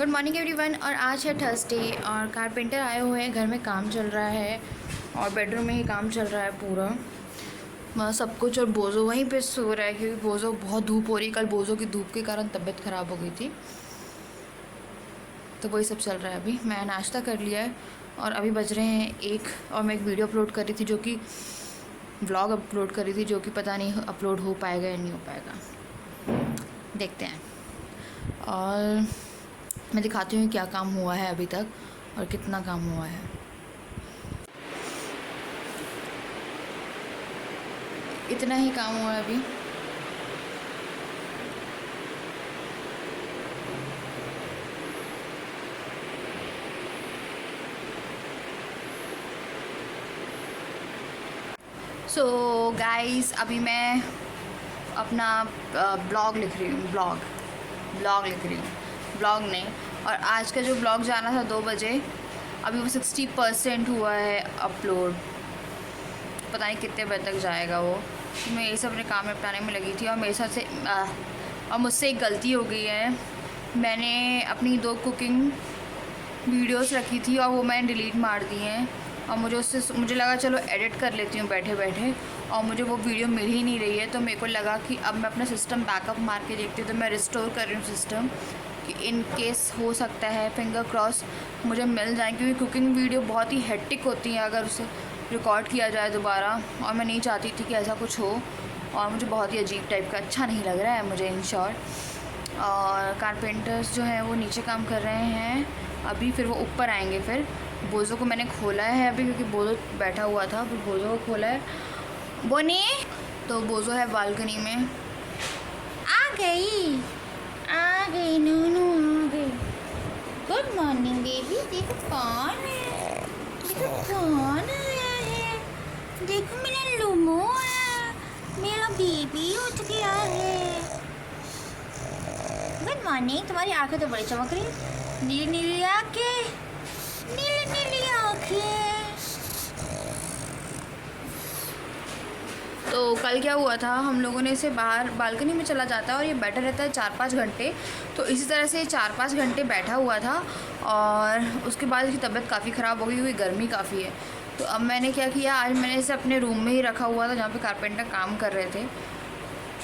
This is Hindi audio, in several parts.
Good morning everyone. और आज है थर्सडे और कारपेंटर आए हुए हैं, घर में काम चल रहा है और बेडरूम में ही काम चल रहा है पूरा सब कुछ। और बोझो वहीं पे सो रहा है क्योंकि बोझो बहुत धूप हो रही है। कल बोझो की धूप के कारण तबीयत ख़राब हो गई थी, तो वही सब चल रहा है। अभी मैं नाश्ता कर लिया है और अभी बज रहे हैं 1 और मैं एक वीडियो अपलोड कर रही थी, जो कि व्लॉग अपलोड कर रही थी, जो कि पता नहीं अपलोड हो पाएगा या नहीं हो पाएगा, देखते हैं। और मैं दिखाती हूँ क्या काम हुआ है अभी तक और कितना काम हुआ है। इतना ही काम हुआ है अभी। सो गाइस, अभी मैं अपना ब्लॉग लिख रही हूँ। ब्लॉग लिख रही हूँ, ब्लॉग नहीं। और आज का जो ब्लॉग जाना था 2 बजे, अभी वो 60% हुआ है अपलोड। पता नहीं कितने बजे तक जाएगा वो। मैं ये सब अपने काम निपटाने में लगी थी और मेरे साथ से और मुझसे एक गलती हो गई है। मैंने अपनी 2 कुकिंग वीडियोस रखी थी और वो मैंने डिलीट मार दी हैं। और मुझे लगा चलो एडिट कर लेती हूँ बैठे बैठे, और मुझे वो वीडियो मिल ही नहीं रही है। तो मेरे को लगा कि अब मैं अपना सिस्टम बैकअप मार के देखती हूँ। तो मैं रिस्टोर कर रही हूँ सिस्टम कि इन केस हो सकता है, फिंगर क्रॉस, मुझे मिल जाए। क्योंकि कुकिंग वीडियो बहुत ही हेक्टिक होती हैं अगर उसे रिकॉर्ड किया जाए दोबारा, और मैं नहीं चाहती थी कि ऐसा कुछ हो। और मुझे बहुत ही अजीब टाइप का अच्छा नहीं लग रहा है मुझे, इन शॉर्ट। और कारपेंटर्स जो हैं वो नीचे काम कर रहे हैं अभी, फिर वो ऊपर आएंगे। फिर बोझो को मैंने खोला है अभी, क्योंकि बोझो बैठा हुआ था, फिर बोझो को खोला है। बोनी, तो बोझो है बालकनी में। आ गई नूनू आ गई। Good morning baby. देखो कौन है, देखो कौन आया है। देखो मेरा लूमो है, मेरा बेबी उठ गया है। Good morning. तुम्हारी आंखें तो बड़ी चमक रही है, नीली नीली आंखें, नीली नीली आंखें। तो कल क्या हुआ था, हम लोगों ने इसे बाहर बालकनी में चला जाता है और ये बैठा रहता है 4-5 घंटे। तो इसी तरह से 4-5 घंटे बैठा हुआ था और उसके बाद इसकी तबीयत काफ़ी ख़राब हो गई, क्योंकि गर्मी काफ़ी है। तो अब मैंने क्या किया, आज मैंने इसे अपने रूम में ही रखा हुआ था जहाँ पे कारपेंटर काम कर रहे थे।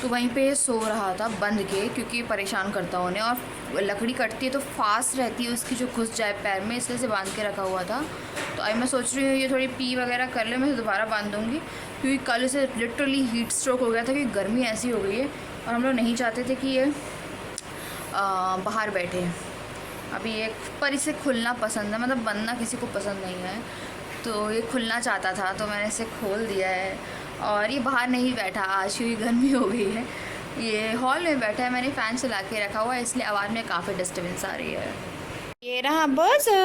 तो वहीं पे सो रहा था बंद के, क्योंकि परेशान करता उन्हें। और लकड़ी कटती है तो फास्ट रहती है उसकी, जो घुस जाए पैर में, इसलिए से बांध के रखा हुआ था। तो अब मैं सोच रही हूँ ये थोड़ी पी वगैरह कर ले, मैं इसे दोबारा बांध दूँगी। क्योंकि कल इसे लिटरली हीट स्ट्रोक हो गया था, क्योंकि गर्मी ऐसी हो गई है और हम लोग नहीं चाहते थे कि ये बाहर बैठे। अभी एक पर इसे खुलना पसंद है, मतलब बनना किसी को पसंद नहीं है। तो ये खुलना चाहता था, तो मैंने इसे खोल दिया है। और ये बाहर नहीं बैठा आज, क्योंकि गर्मी हो गई है। ये हॉल में बैठा है, मैंने फ़ैन चला के रखा हुआ है, इसलिए आवाज़ में काफ़ी डिस्टर्बेंस आ रही है। ये रहा बोझो,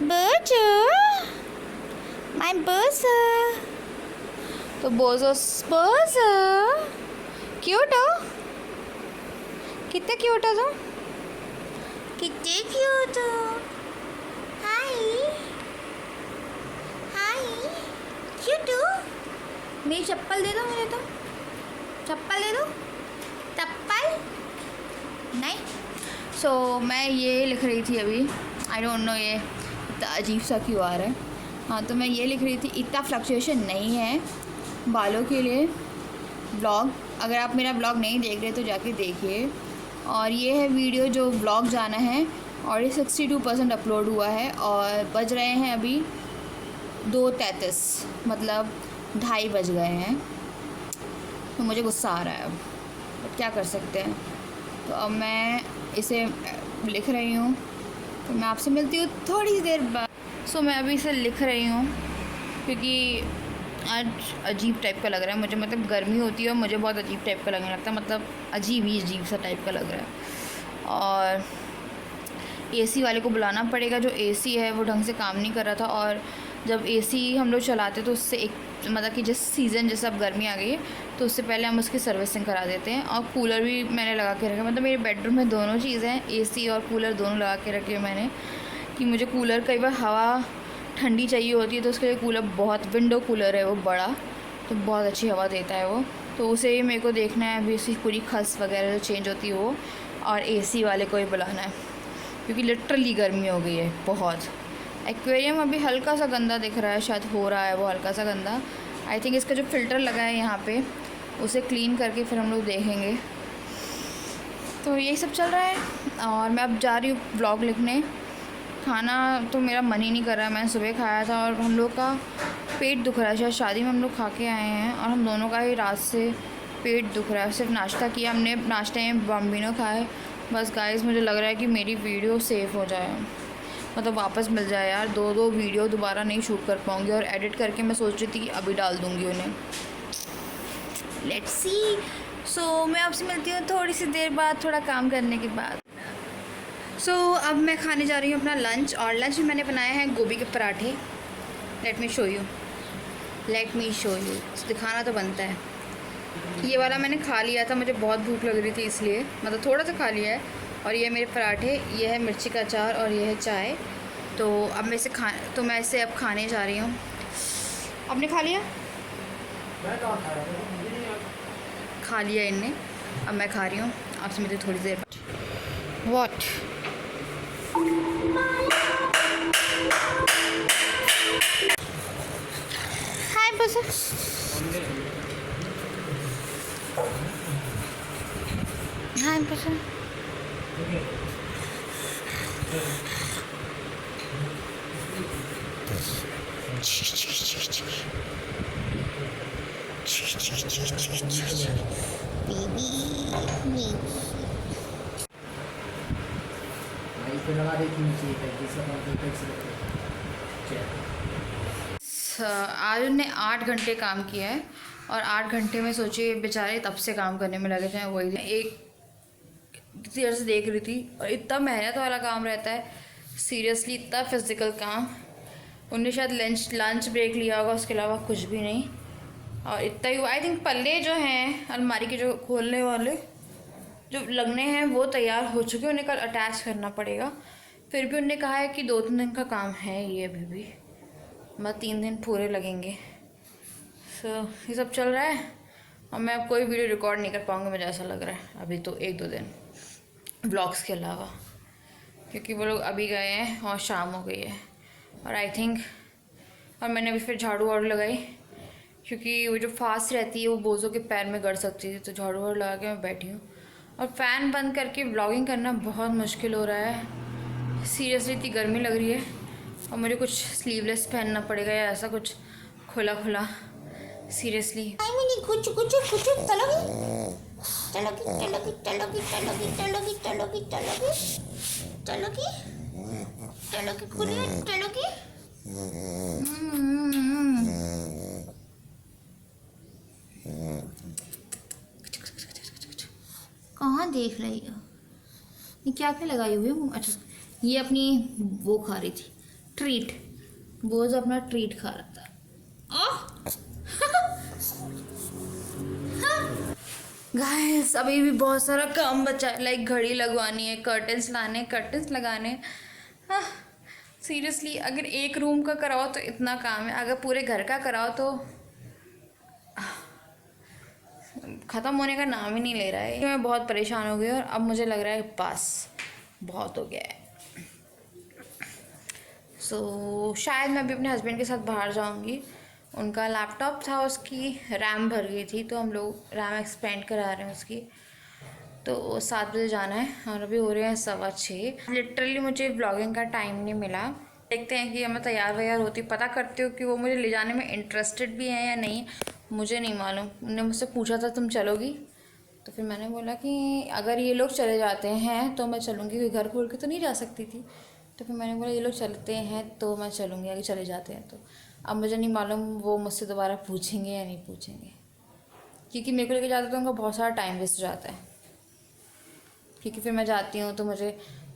बोझो, माय बोझो। तो बोझो क्यूट हो, कितने क्यूट हो तुम, कितने क्यूट हो। मेरी चप्पल दे दो मुझे, तो चप्पल दे दो, चप्पल नहीं। सो मैं ये लिख रही थी अभी, आई डोंट नो ये इतना अजीब सा क्यों आ रहा है। हाँ, तो मैं ये लिख रही थी, इतना फ्लक्चुएशन नहीं है बालों के लिए। ब्लॉग, अगर आप मेरा ब्लॉग नहीं देख रहे तो जाके देखिए। और ये है वीडियो जो ब्लॉग जाना है, और ये 62% अपलोड हुआ है। और बज रहे हैं अभी 2:33, मतलब 2:30 बज गए हैं। तो मुझे गुस्सा आ रहा है अब, क्या कर सकते हैं। तो अब मैं इसे लिख रही हूँ, तो मैं आपसे मिलती हूँ थोड़ी देर बाद। सो मैं अभी इसे लिख रही हूँ क्योंकि आज अजीब टाइप का लग रहा है मुझे, मतलब गर्मी होती है और मुझे बहुत अजीब टाइप का लगने लगता है, मतलब अजीब सा टाइप का लग रहा है। और एसी वाले को बुलाना पड़ेगा, जो एसी है वो ढंग से काम नहीं कर रहा था। और जब एसी हम लोग चलाते तो उससे एक, मतलब कि जिस सीज़न जैसे अब गर्मी आ गई है तो उससे पहले हम उसकी सर्विसिंग करा देते हैं। और कूलर भी मैंने लगा के रखा, मतलब मेरे बेडरूम में दोनों चीज़ें हैं, एसी और कूलर दोनों लगा के रखे मैंने। कि मुझे कूलर, कई बार हवा ठंडी चाहिए होती है तो उसके लिए कूलर, बहुत विंडो कूलर है वो बड़ा, तो बहुत अच्छी हवा देता है वो। तो उसे ही मेरे को देखना है अभी, उसकी पूरी खस वगैरह जो चेंज होती है वो। और एसी वाले को ही बुलाना है, क्योंकि लिटरली गर्मी हो गई है बहुत। एक्वेरियम अभी हल्का सा गंदा दिख रहा है, शायद हो रहा है वो हल्का सा गंदा। आई थिंक इसका जो फ़िल्टर लगा है यहाँ पे उसे क्लीन करके फिर हम लोग देखेंगे। तो यही सब चल रहा है और मैं अब जा रही हूँ व्लॉग लिखने। खाना तो मेरा मन ही नहीं कर रहा है, मैंने सुबह खाया था और हम लोग का पेट दुख रहा है। शायद शादी में हम लोग खा के आए हैं और हम दोनों का ही रात से पेट दुख रहा है। सिर्फ नाश्ता किया हमने, नाश्ते में बम्बिनो खाए बस। गाइस मुझे लग रहा है कि मेरी वीडियो सेव हो जाए, मतलब वापस मिल जाए यार। दो वीडियो दोबारा नहीं शूट कर पाऊँगी और एडिट करके मैं सोच रही थी कि अभी डाल दूँगी उन्हें। Let's see. सो मैं आपसे मिलती हूँ थोड़ी सी देर बाद, थोड़ा काम करने के बाद। सो अब मैं खाने जा रही हूँ अपना लंच, और लंच में मैंने बनाया है गोभी के पराठे। लेट मी शो यू, दिखाना तो बनता है। ये वाला मैंने खा लिया था, मुझे बहुत भूख लग रही थी इसलिए, मतलब थोड़ा सा खा लिया है। और ये मेरे पराठे, ये है मिर्ची का अचार और ये है चाय। तो अब मैं इसे अब खाने जा रही हूँ। आपने खा लिया? खा लिया इनने, अब मैं खा रही हूँ। आपसे मुझे थोड़ी देर बाद। व्हाट? हाय बस। हाय बस। आज उन्होंने 8 घंटे काम किया है और 8 घंटे में सोचिए बेचारे तब से काम करने में लगे थे। वही एक देर से देख रही थी और इतना मेहनत वाला काम रहता है, सीरियसली इतना फिजिकल काम। उन्हें शायद लंच ब्रेक लिया होगा, उसके अलावा कुछ भी नहीं। और इतना ही आई थिंक पल्ले जो हैं अलमारी के जो खोलने वाले जो लगने हैं वो तैयार हो चुके हैं, उन्हें कल अटैच करना पड़ेगा। फिर भी उन्होंने कहा है कि 2-3 दिन का काम है ये अभी भी, मतलब 3 दिन पूरे लगेंगे। सो ये सब चल रहा है और मैं अब कोई वीडियो रिकॉर्ड नहीं कर पाऊँगी, मुझे ऐसा लग रहा है अभी तो 1-2 दिन व्लॉग्स के अलावा, क्योंकि वो लोग अभी गए हैं और शाम हो गई है। और आई थिंक और मैंने अभी फिर झाड़ू वाड़ू लगाई, क्योंकि वो जो फास्ट रहती है वो बोझों के पैर में गड़ सकती थी। तो झाड़ू वाड़ू लगा के मैं बैठी हूँ और फ़ैन बंद करके व्लॉगिंग करना बहुत मुश्किल हो रहा है। सीरियसली इतनी गर्मी लग रही है और मुझे कुछ स्लीवलेस पहनना पड़ेगा या ऐसा कुछ खुला खुला। सीरियसली कहाँ देख रही हो? ये क्या क्या लगाई हुई है? अच्छा, ये अपनी वो खा रही थी, ट्रीट। वो जो अपना ट्रीट खा रहा था। गाइस अभी भी बहुत सारा काम बचा है, लाइक घड़ी लगवानी है, कर्टन्स लाने, कर्टन्स लगाने। सीरियसली अगर एक रूम का कराओ तो इतना काम है, अगर पूरे घर का कराओ तो ख़त्म होने का नाम ही नहीं ले रहा है। मैं बहुत परेशान हो गई और अब मुझे लग रहा है बस बहुत हो गया है। शायद मैं अभी अपने हस्बैंड के साथ बाहर जाऊंगी। उनका लैपटॉप था, उसकी रैम भर गई थी, तो हम लोग रैम एक्सपेंड करा रहे हैं उसकी। तो 7 बजे जाना है और अभी हो रहे हैं 6:15। लिटरली मुझे व्लॉगिंग का टाइम नहीं मिला। देखते हैं कि मैं तैयार वैयार होती, पता करती हूँ कि वो मुझे ले जाने में इंटरेस्टेड भी हैं या नहीं, मुझे नहीं मालूम। उन्होंने मुझसे पूछा था तुम चलोगी, तो फिर मैंने बोला कि अगर ये लोग चले जाते हैं तो मैं चलूँगी, क्योंकि घर खोल के तो नहीं जा सकती थी। तो फिर मैंने बोला ये लोग चलते हैं तो मैं चलूँगी, अगर चले जाते हैं तो। अब मुझे नहीं मालूम वो मुझसे दोबारा पूछेंगे या नहीं पूछेंगे, क्योंकि मेरे को लेके जाते तो उनका बहुत सारा टाइम वेस्ट हो जाता है। क्योंकि फिर मैं जाती हूँ तो मुझे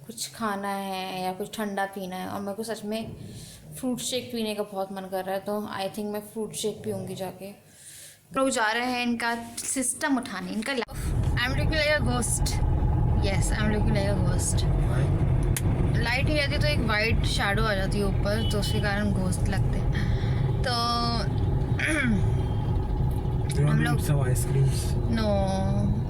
कुछ खाना है या कुछ ठंडा पीना है, और मेरे को सच में फ्रूट शेक पीने का बहुत मन कर रहा है। तो आई थिंक मैं फ्रूट शेक पीऊँगी जाके। लोग जा रहे हैं इनका सिस्टम उठाने, इनका I am looking like a ghost. Yes, I am looking like a ghost. Light नहीं रहती तो एक वाइट शैडो आ जाती है ऊपर, तो उसके कारण घोस्ट लगते हैं। तो हम लोग नो,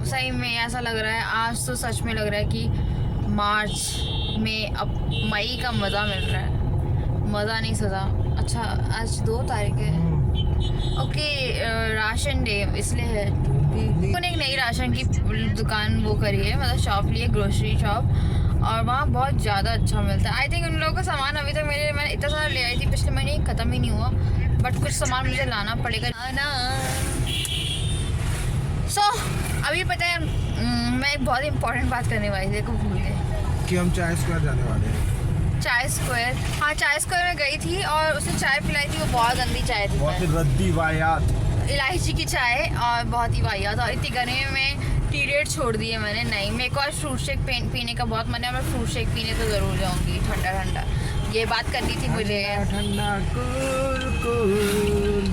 सही में ऐसा लग रहा है, आज तो सच में लग रहा है कि मार्च में अब मई का मज़ा मिल रहा है, मज़ा नहीं सजा। अच्छा आज 2 तारीख है, ओके राशन डे इसलिए है। उन्होंने एक नई राशन की दुकान वो करी है, मतलब शॉप ली है, ग्रोसरी शॉप, और वहाँ बहुत ज़्यादा अच्छा मिलता है। आई थिंक उन लोगों का सामान अभी तक मैंने इतना सारा ले आई थी पिछले महीने, ख़त्म ही नहीं हुआ, बट कुछ सामान मुझे लाना पड़ेगा ना। सो अभी पता है मैं एक बहुत इंपॉर्टेंट बात करने वाली थी, देखो भूल गए कि हम चाय स्क्वायर जाने वाले हैं। चाय स्क्वायर, हाँ चाय स्क्वायर में गई थी और उसने चाय पिलाई थी, वो बहुत गंदी चाय थी, बहुत ही रद्दी वाहियात, इलायची की चाय, और बहुत ही वाहियात। और इतनी गर्मी में टी रेट छोड़ दी है मैंने। नहीं, मेरे को आज फ्रूट शेक पीने का बहुत मन है, मैं फ्रूट शेक पीने तो ज़रूर जाऊँगी, ठंडा ठंडा। ये बात करनी थी मुझे। ठंडा कूल कूल।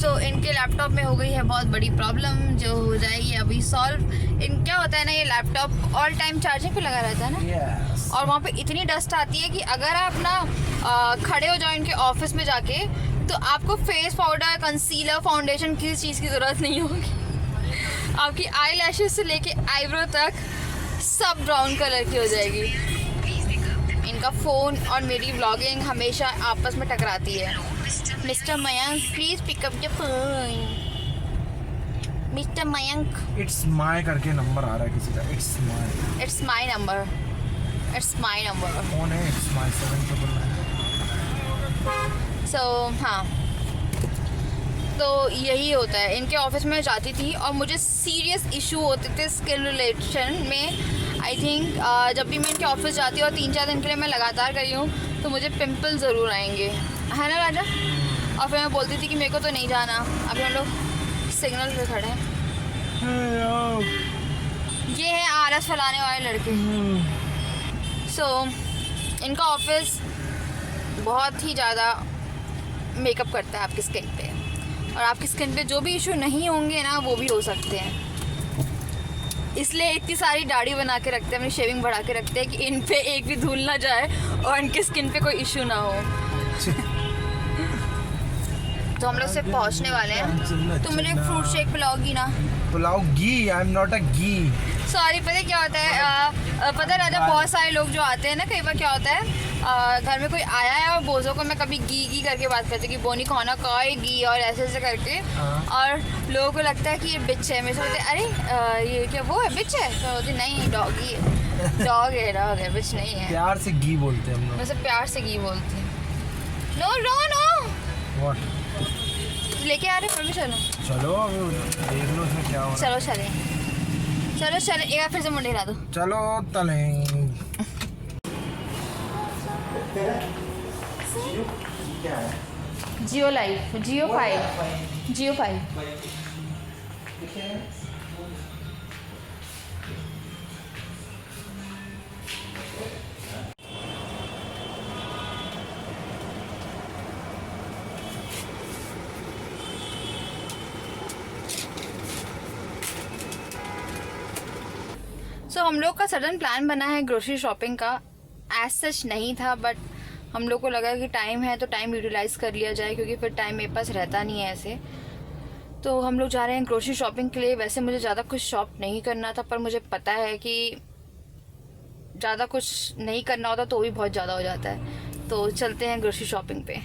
तो इनके लैपटॉप में हो गई है बहुत बड़ी प्रॉब्लम, जो हो जाएगी अभी सॉल्व। इन क्या होता है ना, ये लैपटॉप ऑल टाइम चार्जिंग पे लगा रहता है ना, yes. और वहाँ पे इतनी डस्ट आती है कि अगर आप ना खड़े हो जाओ इनके ऑफिस में जाके, तो आपको फेस पाउडर, कंसीलर, फाउंडेशन किसी चीज़ की ज़रूरत नहीं होगी। आपकी आई लैशेज से लेके आईब्रो तक सब ब्राउन कलर की हो जाएगी। इनका फ़ोन और मेरी व्लॉगिंग हमेशा आपस में टकराती है। Mister Mayank please pickup your phone. Mister Mayank, it's my करके नंबर आ रहा है किसी का। It's my, it's my number, it's my number. Phone है इट्स माय 799। सो हाँ, तो यही होता है। इनके ऑफिस में जाती थी और मुझे सीरियस इशू होते थे स्किन रिलेशन में। आई थिंक जब भी मैं इनके ऑफिस जाती हूँ और 3-4 दिन के लिए मैं लगातार गई हूँ, तो मुझे पिंपल ज़रूर आएंगे, है ना राजा। और फिर मैं बोलती थी कि मेरे को तो नहीं जाना। अभी हम लोग सिग्नल पे खड़े हैं। ये है आरस फैलाने वाले लड़के। सो इनका ऑफिस बहुत ही ज़्यादा मेकअप करता है आपकी स्किन पे, और आपकी स्किन पे जो भी इशू नहीं होंगे ना, वो भी हो सकते हैं। इसलिए इतनी सारी दाढ़ी बना के रखते हैं, अपनी शेविंग बढ़ा के रखते हैं कि इन पे एक भी धूल ना जाए और इनके स्किन पे कोई इशू ना हो। तो हम लोग सिर्फ पहुंचने वाले हैं। तो मुझे फ्रूट शेक पिलाओगी ना? पिलाओगी? आई एम नॉट अ गी। सॉरी, पता है क्या होता है, पता है राजा, बहुत सारे लोग जो आते हैं ना, कई बार क्या होता है, घर में कोई आया है और बोझों को मैं कभी गी करके बात करती हूँ कि बोनी खाना काय गी, और ऐसे ऐसे करके, और लोगों को लगता है कि ये बिच है। मेरे से बोलते अरे ये क्या वो है, बिच है? तो बोलती नहीं, डॉगी है, डॉग है, बिच नहीं है। प्यार से गी बोलते हैं हम लोग। मैं सब प्यार से गी बोलती हूँ। No no no, what? लेके आ रहे फिर भी चलो। चलो देख लो इसमें क्या हो रहा है। चलो चले, एक बार फिर से मुंडे हिला दो। चलो तले। जियो लाइफ, जियो 5। सो हम लोग का सडन प्लान बना है ग्रोसरी शॉपिंग का। एज सच नहीं था, बट हम लोग को लगा कि टाइम है तो टाइम यूटिलाइज़ कर लिया जाए, क्योंकि फिर टाइम मेरे पास रहता नहीं है ऐसे। तो हम लोग जा रहे हैं ग्रोसरी शॉपिंग के लिए। वैसे मुझे ज़्यादा कुछ शॉप नहीं करना था, पर मुझे पता है कि ज़्यादा कुछ नहीं करना होता तो भी बहुत ज़्यादा हो जाता है। तो चलते हैं ग्रोसरी शॉपिंग पे।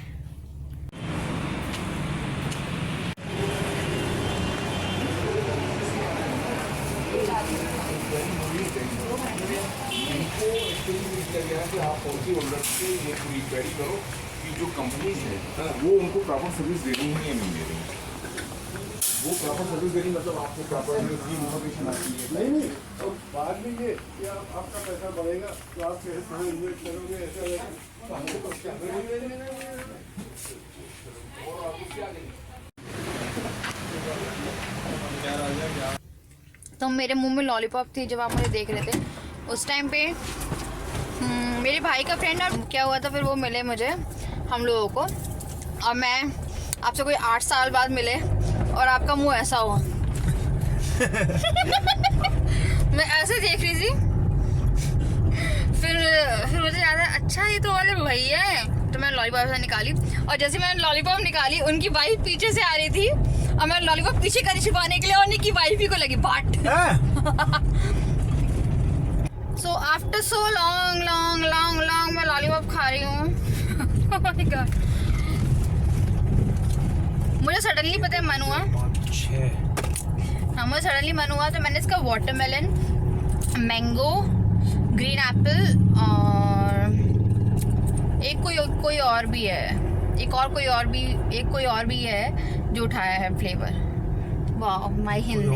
आप पॉलिसी होल्डर से ये पूरी क्वेरी करो कि जो कंपनीज है वो उनको प्रॉपर सर्विस देनी है या नहीं देनी। वो प्रॉपर सर्विस देनी मतलब आपको प्रॉपर इन्फॉर्मेशन आती है। नहीं तो बाद में ये कि आपका पैसा बढ़ेगा तो आप कैसे इन्वेस्ट करोगे, ऐसा तो हमको तो क्या तो मेरे मुंह में लॉलीपॉप थी जब आप मुझे देख रहे थे उस टाइम पे। मेरे भाई का फ्रेंड, और क्या हुआ था फिर वो मिले मुझे, हम लोगों को, और मैं आपसे कोई 8 साल बाद मिले और आपका मुंह ऐसा हुआ। मैं ऐसे देख रही थी, फिर मुझे याद है अच्छा ये तो वाले भैया है, तो मैंने लॉलीपॉप से निकाली, और जैसे मैंने लॉलीपॉप निकाली उनकी वाइफ पीछे से आ रही थी अब मैं लॉलीपॉप पीछे करी छिपाने के लिए और निकी वाइफ ही को लगी बाट। सो आफ्टर सो लॉन्ग मैं लॉलीपॉप खा रही हूँ। Oh my God. मुझे सडनली पता है मन हुआ, हाँ मुझे सडनली मन हुआ तो मैंने इसका वाटरमेलन, मैंगो, ग्रीन एप्पल और एक कोई और भी है, कोई और भी है जो उठाया है फ्लेवर। वाह माय हिंदी,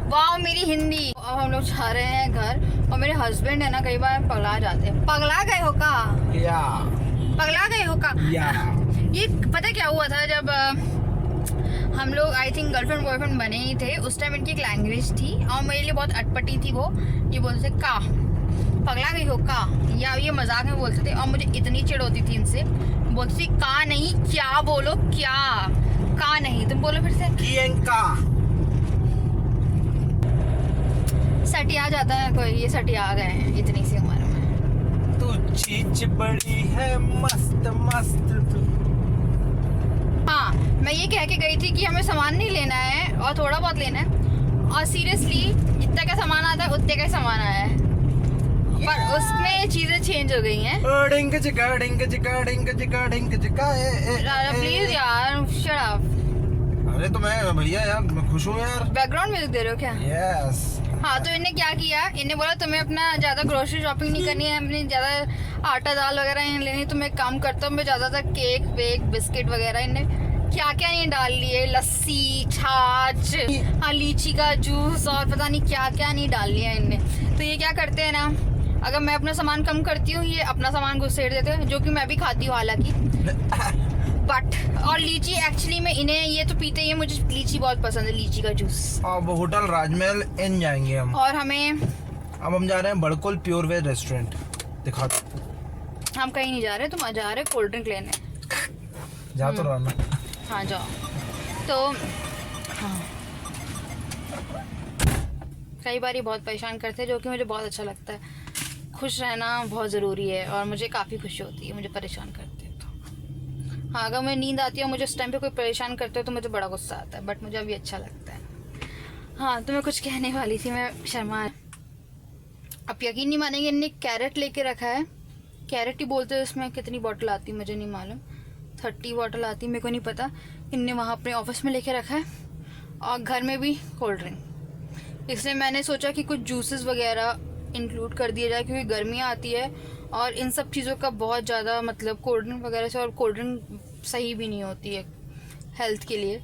वाह मेरी हिंदी। अब हम लोग जा रहे हैं घर और मेरे हस्बैंड है ना कई बार पगला जाते हैं। पगला गए हो का? पगला गए हो का? ये पता क्या हुआ था जब हम लोग आई थिंक गर्लफ्रेंड बॉयफ्रेंड बने ही थे, उस टाइम इनकी एक लैंग्वेज थी और मेरे लिए बहुत अटपटी थी वो। ये बोलते थे का, पगला गई हो का, या ये मजाक में बोलते थे और मुझे इतनी चिढ़ होती थी इनसे। बोलती थी का नहीं, क्या बोलो, क्या का नहीं, तुम बोलो फिर से का। सटिया जाता है कोई, ये सटिया गए हैं इतनी सी उम्र में। तू चीज बड़ी है मस्त मस्त। हाँ मैं ये कह के गई थी कि हमें सामान नहीं लेना है और थोड़ा बहुत लेना है, और सीरियसली जितना का सामान आता है उतने का सामान आया है, पर उसमें चीजें चेंज हो गई हैं। प्लीज यार शट अप। अरे तो मैं भैया यार मैं खुश हूँ यार। बैकग्राउंड म्यूजिक दे रहे हो क्या? यस। हाँ तो इन्हें क्या किया, इन्हें बोला तुम्हें अपना ज्यादा ग्रोसरी शॉपिंग नहीं करनी है, अपनी ज्यादा आटा दाल वगैरह नहीं लेनी, तुम्हें एक काम करता हूँ मैं ज्यादातर केक वेक बिस्किट वगैरह इन्हें क्या क्या नहीं डाल लिए, लस्सी छाछ, हाँ लीची का जूस और पता नहीं क्या क्या नहीं डाल लिया इनने। तो ये क्या करते हैं ना, अगर मैं अपना सामान कम करती हूँ ये अपना सामान घुसेड़ देते हैं, जो कि मैं भी खाती हूँ हालांकि। बट और लीची एक्चुअली में इन्हें ये तो पीते ही है, मुझे लीची बहुत पसंद है, लीची का जूस। अब होटल राजमहल इन जाएंगे हम, और हमें अब हम जा रहे हैं बड़कुल प्योर वेज रेस्टोरेंट। दिखा, हम कहीं नहीं जा रहे, तुम जा रहे कोल्ड ड्रिंक लेने। जा तो रहा ना। हाँ जाओ। तो हाँ कई बार ये बहुत परेशान करते हैं, जो कि मुझे बहुत अच्छा लगता है। खुश रहना बहुत ज़रूरी है और मुझे काफ़ी खुशी होती है मुझे परेशान करते हैं तो। हाँ अगर मुझे नींद आती है और मुझे उस टाइम पे कोई परेशान करते हो तो मुझे बड़ा गुस्सा आता है, बट मुझे अभी अच्छा लगता है। हाँ तो मैं कुछ कहने वाली थी, मैं शर्मा। अब यकीन नहीं मानेंगे, इनने कैरेट लेके रखा है। कैरेट ही बोलते हैं, इसमें कितनी बॉटल आती मुझे नहीं मालूम, 30 बॉटल आती मेरे को नहीं पता। इनने वहाँ अपने ऑफिस में लेके रखा है और घर में भी कोल्ड ड्रिंक। इसलिए मैंने सोचा कि कुछ जूसेस वगैरह इंक्लूड कर दिया जाए, क्योंकि गर्मियाँ आती है और इन सब चीज़ों का बहुत ज़्यादा मतलब कोल्ड ड्रिंक वगैरह से, और कोल्ड ड्रिंक सही भी नहीं होती है हेल्थ के लिए।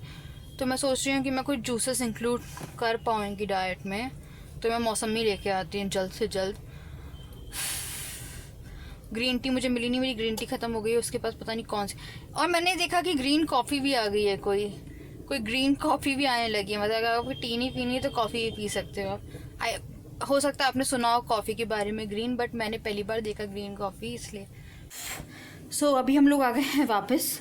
तो मैं सोच रही हूँ कि मैं कुछ जूसेस इंक्लूड कर पाऊँगी डाइट में, तो मैं मौसमी लेके आती हूँ जल्द से जल्द। ग्रीन टी मुझे मिली नहीं, मेरी ग्रीन टी ख़त्म हो गई है, उसके पास पता नहीं कौन सी। और मैंने देखा कि ग्रीन कॉफ़ी भी आ गई है, कोई ग्रीन कॉफ़ी भी आने लगी है। मतलब अगर आपको टी नहीं पीनी है तो कॉफ़ी भी पी सकते हो आप। हो सकता है आपने सुना हो कॉफ़ी के बारे में ग्रीन, बट मैंने पहली बार देखा ग्रीन कॉफ़ी, इसलिए। सो अभी हम लोग आ गए हैं वापस।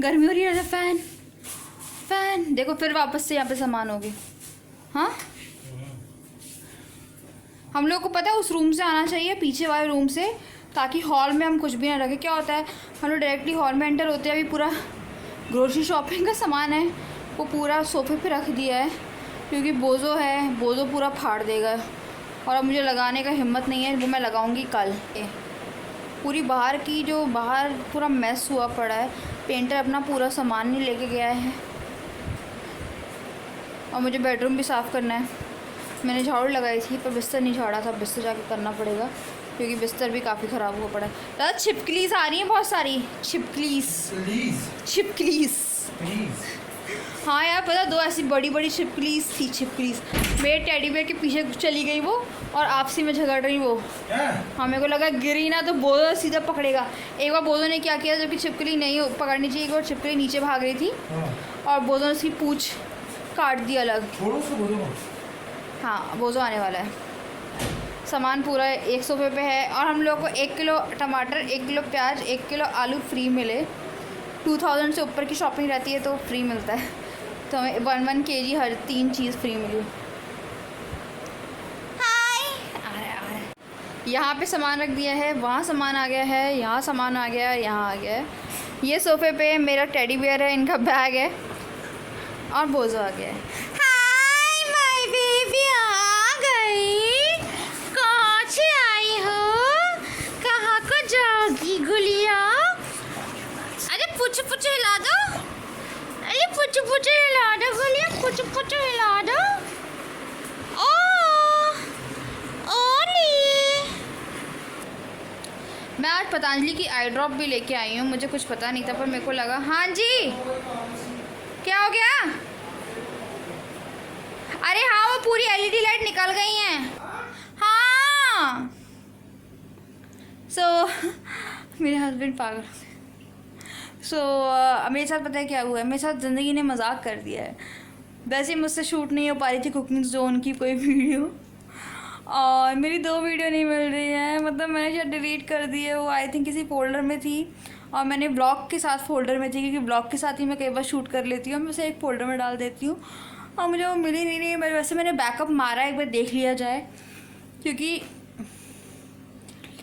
गर्मी हो रही है, फैन देखो, फिर वापस से यहाँ पे सामान हो गए। हाँ हम लोग को पता है उस रूम से आना चाहिए, पीछे वाले रूम से, ताकि हॉल में हम कुछ भी ना रखें। क्या होता है, हम लोग डायरेक्टली हॉल में एंटर होते हैं। अभी पूरा ग्रोसरी शॉपिंग का सामान है वो पूरा सोफे पे रख दिया है, क्योंकि बोझो है, बोझो पूरा फाड़ देगा और अब मुझे लगाने का हिम्मत नहीं है। वो मैं लगाऊंगी कल। पूरी बाहर की जो बाहर पूरा मैस हुआ पड़ा है, पेंटर अपना पूरा सामान नहीं लेके गया है। और मुझे बेडरूम भी साफ़ करना है। मैंने झाड़ू लगाई थी पर बिस्तर नहीं झाड़ा था, बिस्तर जाके करना पड़ेगा, क्योंकि बिस्तर भी काफ़ी ख़राब हुआ पड़ा है। दादा छिपकलीस आ रही हैं बहुत सारी, छिपकलीस। हाँ यार पता, 2 ऐसी बड़ी बड़ी छिपकलीस थी। मेरे टेडी बेयर के पीछे चली गई वो और आपसी में झगड़ रही वो। हाँ मेरे को लगा गिरी ना तो बोधो सीधा पकड़ेगा। एक बार बोधो ने क्या किया, जबकि छिपकली नहीं पकड़नी चाहिए, एक बार छिपकली नीचे भाग रही थी और बोधो ने उसकी पूँछ काट दी अलग। हाँ बोझो आने वाला है। सामान पूरा एक सोफे पे है और हम लोग को 1 किलो टमाटर, 1 किलो प्याज, 1 किलो आलू फ्री मिले। 2000 से ऊपर की शॉपिंग रहती है तो फ्री मिलता है, तो हमें 1 kg हर 3 चीज़ फ्री मिली। हाय आ रहा है। यहाँ पे सामान रख दिया है, वहाँ सामान आ गया है, यहाँ सामान आ गया है, यहाँ आ गया है। ये सोफे पे मेरा टेडी बेयर है, इनका बैग है। और बोझो आ गया है। हाय माय बेबी आ गई। कहाँ से आई हो? कहाँ को जाओगी गुलिया? अरे पुचू पुचू हिला दो। अरे पुचू पुचू हिला दो गुलिया, पुचू पुचू हिला दो। मैं आज पतंजलि की आई ड्रॉप भी लेके आई हूँ। मुझे कुछ पता नहीं था पर मेरे को लगा। हाँ जी, क्या हो गया? अरे हाँ, वो पूरी एलईडी लाइट निकल गई हैं। हाँ मेरे हस्बैंड पागल। मेरे साथ पता है क्या हुआ है? मेरे साथ ज़िंदगी ने मजाक कर दिया है। वैसे मुझसे शूट नहीं हो पा रही थी कुकिंग जोन की कोई वीडियो, और मेरी 2 वीडियो नहीं मिल रही है। मतलब मैंने शायद डिलीट कर दी है। वो आई थिंक किसी फोल्डर में थी और मैंने ब्लॉग के साथ फोल्डर में थी, क्योंकि ब्लॉग के साथ ही मैं कई बार शूट कर लेती हूँ। मैं उसे एक फोल्डर में डाल देती हूँ और मुझे वो मिली नहीं रही। वैसे मैंने बैकअप मारा, एक बार देख लिया जाए, क्योंकि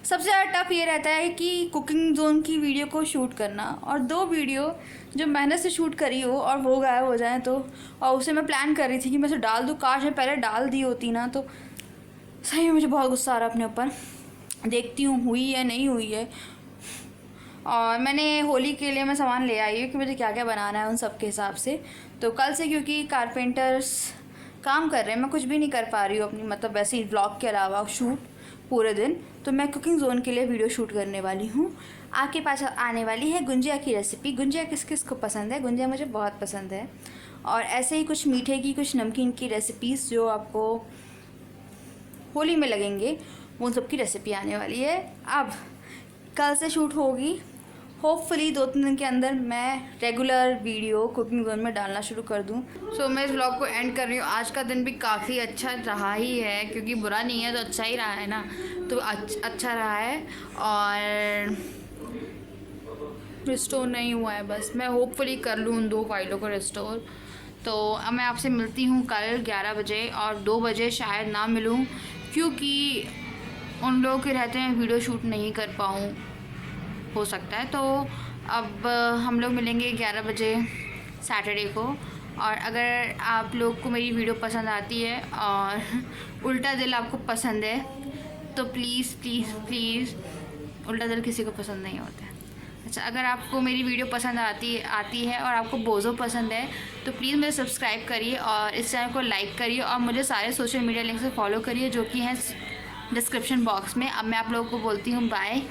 सबसे ज़्यादा टफ ये रहता है कि कुकिंग जोन की वीडियो को शूट करना, और 2 वीडियो जो मेहनत से शूट करी हो और वो गायब हो जाए तो। और उसे मैं प्लान कर रही थी कि मैं उसे डाल दूँ, काश मैं पहले डाल दी होती ना। तो सही में मुझे बहुत गुस्सा आ रहा है अपने ऊपर। देखती हूँ हुई या नहीं हुई है। और मैंने होली के लिए मैं सामान ले आई हूँ कि मुझे क्या क्या बनाना है उन सब के हिसाब से। तो कल से, क्योंकि कारपेंटर्स काम कर रहे हैं, मैं कुछ भी नहीं कर पा रही हूँ अपनी, मतलब वैसे ही व्लॉग के अलावा शूट पूरे दिन, तो मैं कुकिंग जोन के लिए वीडियो शूट करने वाली हूँ। आपके पास आने वाली है गुंजिया की रेसिपी। गुंजिया किस किस को पसंद है? गुंजिया मुझे बहुत पसंद है। और ऐसे ही कुछ मीठे की, कुछ नमकीन की रेसिपीज़ जो आपको होली में लगेंगे, वो सबकी रेसिपी आने वाली है। अब कल से शूट होगी। होपफुली 2-3 दिन के अंदर मैं रेगुलर वीडियो कुकिंग जोन में डालना शुरू कर दूँ। मैं इस व्लॉग को एंड कर रही हूँ। आज का दिन भी काफ़ी अच्छा रहा ही है, क्योंकि बुरा नहीं है तो अच्छा ही रहा है ना। तो अच्छा रहा है और रिस्टोर नहीं हुआ है, बस मैं होपफुली कर लूँ उन 2 फाइलों को रिस्टोर। तो अब मैं आपसे मिलती हूँ कल 11 बजे, और 2 बजे शायद ना मिलूँ, क्योंकि उन लोगों के रहते हैं वीडियो शूट नहीं कर पाऊँ, हो सकता है। तो अब हम लोग मिलेंगे 11 बजे सैटरडे को। और अगर आप लोग को मेरी वीडियो पसंद आती है और उल्टा दिल आपको पसंद है तो प्लीज़ प्लीज़ प्लीज़, उल्टा दिल किसी को पसंद नहीं होता है। अच्छा, अगर आपको मेरी वीडियो पसंद आती है और आपको बोझो पसंद है तो प्लीज़ मुझे सब्सक्राइब करिए और इस चैनल को लाइक करिए, और मुझे सारे सोशल मीडिया लिंक से फॉलो करिए जो कि हैं डिस्क्रिप्शन बॉक्स में। अब मैं आप लोगों को बोलती हूँ बाय।